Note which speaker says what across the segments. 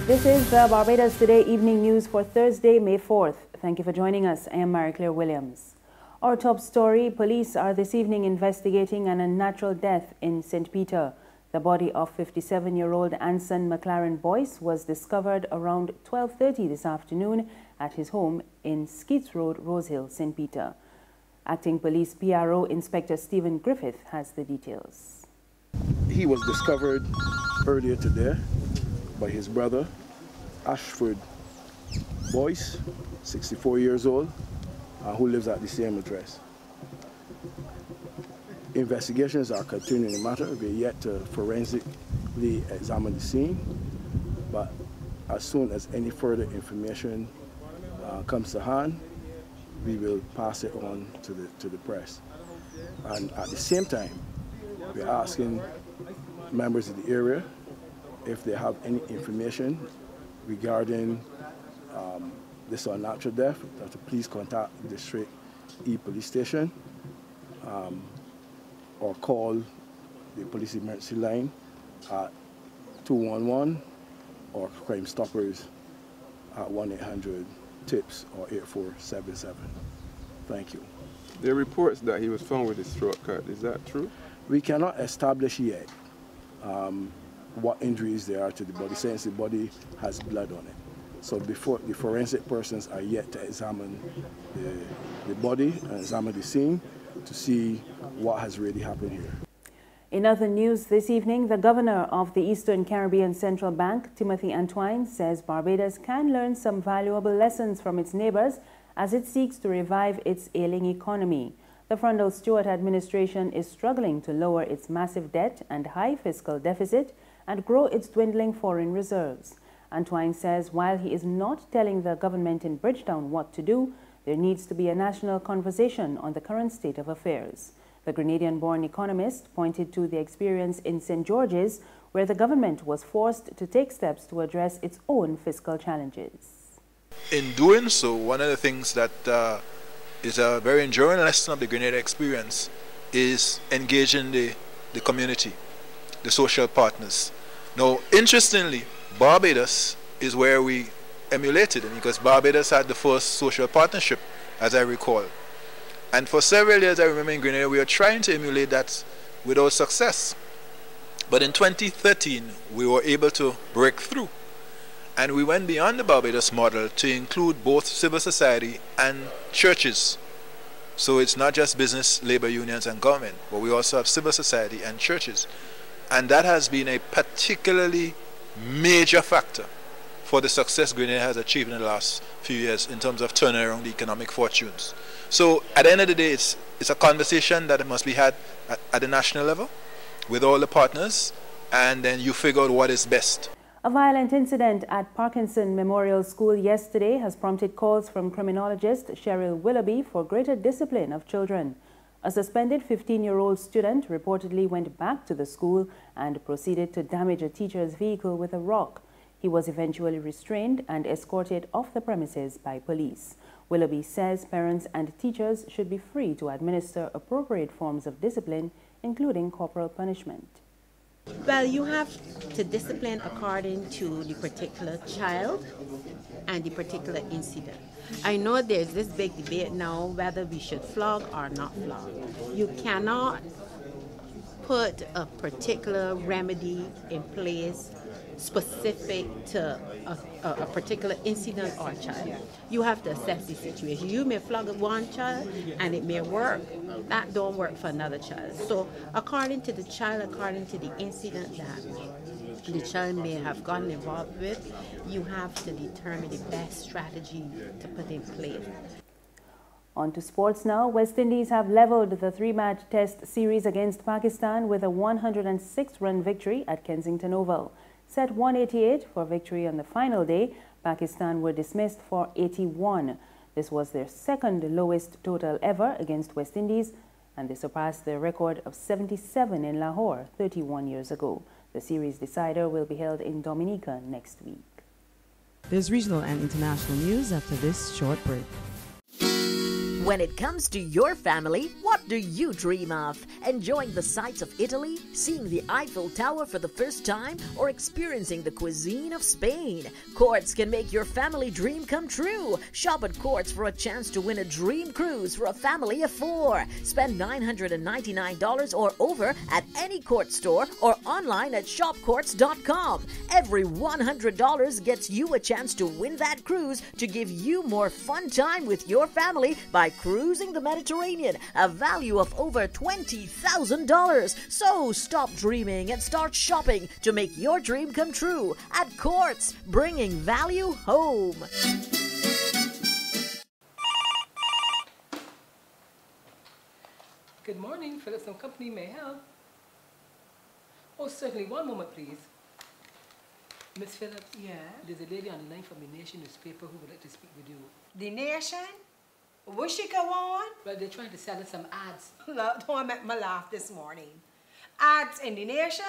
Speaker 1: This is the Barbados Today evening news for Thursday, May 4th. Thank you for joining us. I am Marie-Claire Williams. Our top story, police are this evening investigating an unnatural death in St. Peter. The body of 57-year-old Anson McLaren Boyce was discovered around 12:30 this afternoon at his home in Skeets Road, Rosehill, St. Peter. Acting Police PRO Inspector Stephen Griffith has the details.
Speaker 2: He was discovered earlier today by his brother, Ashford Boyce, 64 years old, who lives at the same address. Investigations are continuing in the matter. We're yet to forensically examine the scene, but as soon as any further information comes to hand, we will pass it on to the press. And at the same time, we're asking members of the area if they have any information regarding this unnatural death, to please contact the District E Police Station or call the police emergency line at 211 or Crime Stoppers at 1-800-TIPS or 8477. Thank you.
Speaker 3: There are reports that he was found with his throat cut. Is that true?
Speaker 2: We cannot establish yet what injuries there are to the body, since the body has blood on it. So before the forensic persons are yet to examine the body and examine the scene to see what has really happened here.
Speaker 1: In other news this evening, the governor of the Eastern Caribbean Central Bank, Timothy Antoine, says Barbados can learn some valuable lessons from its neighbours as it seeks to revive its ailing economy. The Frundle-Stewart administration is struggling to lower its massive debt and high fiscal deficit and grow its dwindling foreign reserves. Antoine says while he is not telling the government in Bridgetown what to do, there needs to be a national conversation on the current state of affairs. The Grenadian-born economist pointed to the experience in St. George's, where the government was forced to take steps to address its own fiscal challenges.
Speaker 4: In doing so, one of the things that is a very enduring lesson of the Grenada experience is engaging the community, the social partners. Now, interestingly, Barbados is where we emulated it, because Barbados had the first social partnership, as I recall. And for several years, I remember in Grenada, we were trying to emulate that without success. But in 2013, we were able to break through. And we went beyond the Barbados model to include both civil society and churches. So it's not just business, labor unions, and government, but we also have civil society and churches. And that has been a particularly major factor for the success Grenada has achieved in the last few years in terms of turning around the economic fortunes. So at the end of the day, it's a conversation that must be had at the national level with all the partners, and then you figure out what is best.
Speaker 1: A violent incident at Parkinson Memorial School yesterday has prompted calls from criminologist Cheryl Willoughby for greater discipline of children. A suspended 15-year-old student reportedly went back to the school and proceeded to damage a teacher's vehicle with a rock. He was eventually restrained and escorted off the premises by police. Willoughby says parents and teachers should be free to administer appropriate forms of discipline, including corporal punishment.
Speaker 5: Well, you have to discipline according to the particular child and the particular incident. I know there's this big debate now whether we should flog or not flog. You cannot put a particular remedy in place specific to a particular incident or child. You have to assess the situation. You may flog one child and it may work. That don't work for another child. So according to the child, according to the incident that the child may have gotten involved with, you have to determine the best strategy to put in place.
Speaker 1: On to sports now. West Indies have levelled the 3-match test series against Pakistan with a 106-run victory at Kensington Oval. Set 188 for victory on the final day, Pakistan were dismissed for 81. This was their second lowest total ever against West Indies, and they surpassed their record of 77 in Lahore 31 years ago. The series decider will be held in Dominica next week.
Speaker 6: There's regional and international news after this short break. When it comes to your family, what do you dream of? Enjoying the sights of Italy, seeing the Eiffel Tower for the first time, or experiencing the cuisine of Spain? Courts can make your family dream come true. Shop at Courts for a chance to win a dream cruise for a family of 4. Spend $999 or over at any Courts store or online at shopcourts.com. Every $100 gets you a chance to win that cruise to give you more fun time with your family by cruising the Mediterranean, a value of over $20,000. So stop dreaming and start shopping to make your dream come true at Courts, bringing value home.
Speaker 7: Good morning, Phillips & Company, may I help? Oh, certainly. One moment, please. Miss Phillips?
Speaker 8: Yeah?
Speaker 7: There's a lady on the line from the Nation newspaper who would like to speak with you.
Speaker 8: The Nation? Will she go on?
Speaker 7: Well, they're trying to sell us some ads.
Speaker 8: Look, don't make me laugh this morning. Ads in the Nation?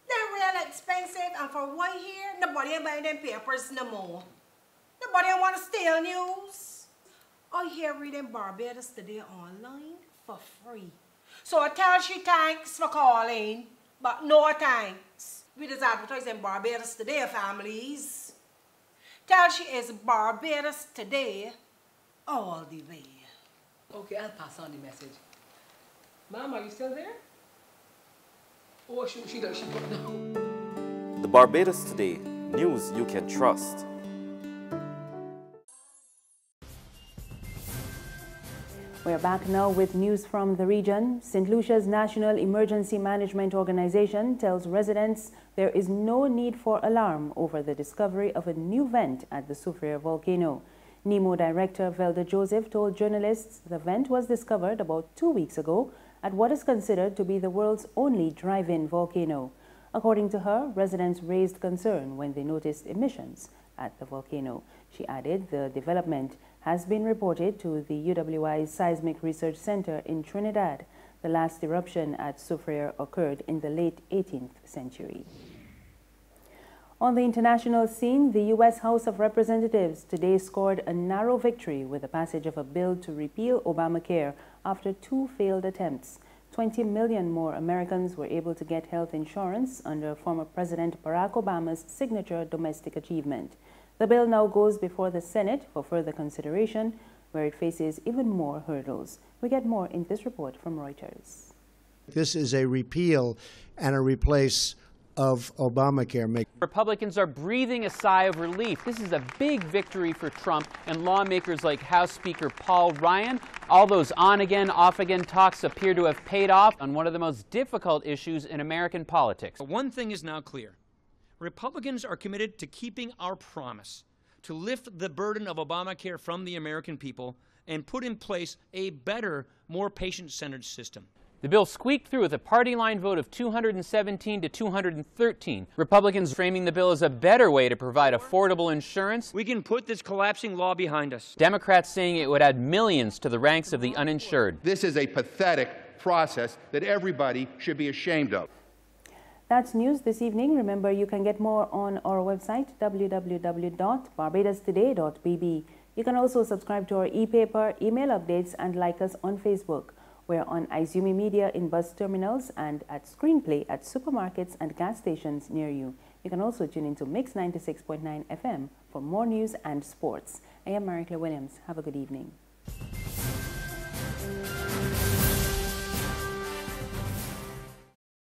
Speaker 8: They're real expensive, and for what here, nobody ain't buying them papers no more. Nobody ain't want to steal news. I hear reading Barbados Today online for free. So I tell she thanks for calling, but no thanks. We just advertising Barbados Today, families. Tell she is Barbados Today all the way.
Speaker 7: Okay, I'll pass on the message. Ma'am, are you still there? Oh, she put down.
Speaker 9: The Barbados Today, news you can trust.
Speaker 1: We're back now with news from the region. St. Lucia's National Emergency Management Organization tells residents there is no need for alarm over the discovery of a new vent at the Soufriere volcano. NEMO Director Velda Joseph told journalists the vent was discovered about 2 weeks ago at what is considered to be the world's only drive-in volcano. According to her, residents raised concern when they noticed emissions at the volcano. She added the development has been reported to the UWI's Seismic Research Center in Trinidad. The last eruption at Soufriere occurred in the late 18th century. On the international scene, the U.S. House of Representatives today scored a narrow victory with the passage of a bill to repeal Obamacare after 2 failed attempts. 20 million more Americans were able to get health insurance under former President Barack Obama's signature domestic achievement. The bill now goes before the Senate for further consideration, where it faces even more hurdles. We get more in this report from Reuters.
Speaker 10: This is a repeal and a replace of Obamacare.
Speaker 11: Republicans are breathing a sigh of relief. This is a big victory for Trump and lawmakers like House Speaker Paul Ryan. All those on-again, off-again talks appear to have paid off on one of the most difficult issues in American politics.
Speaker 12: One thing is now clear. Republicans are committed to keeping our promise to lift the burden of Obamacare from the American people and put in place a better, more patient-centered system.
Speaker 11: The bill squeaked through with a party line vote of 217 to 213. Republicans framing the bill as a better way to provide affordable insurance.
Speaker 12: We can put this collapsing law behind us.
Speaker 11: Democrats saying it would add millions to the ranks of the uninsured.
Speaker 13: This is a pathetic process that everybody should be ashamed of.
Speaker 1: That's news this evening. Remember, you can get more on our website, www.barbadostoday.bb. You can also subscribe to our e-paper, email updates, and like us on Facebook. We're on Izumi Media in bus terminals and at Screenplay at supermarkets and gas stations near you. You can also tune into Mix 96.9 FM for more news and sports. I am Maricla Williams. Have a good evening.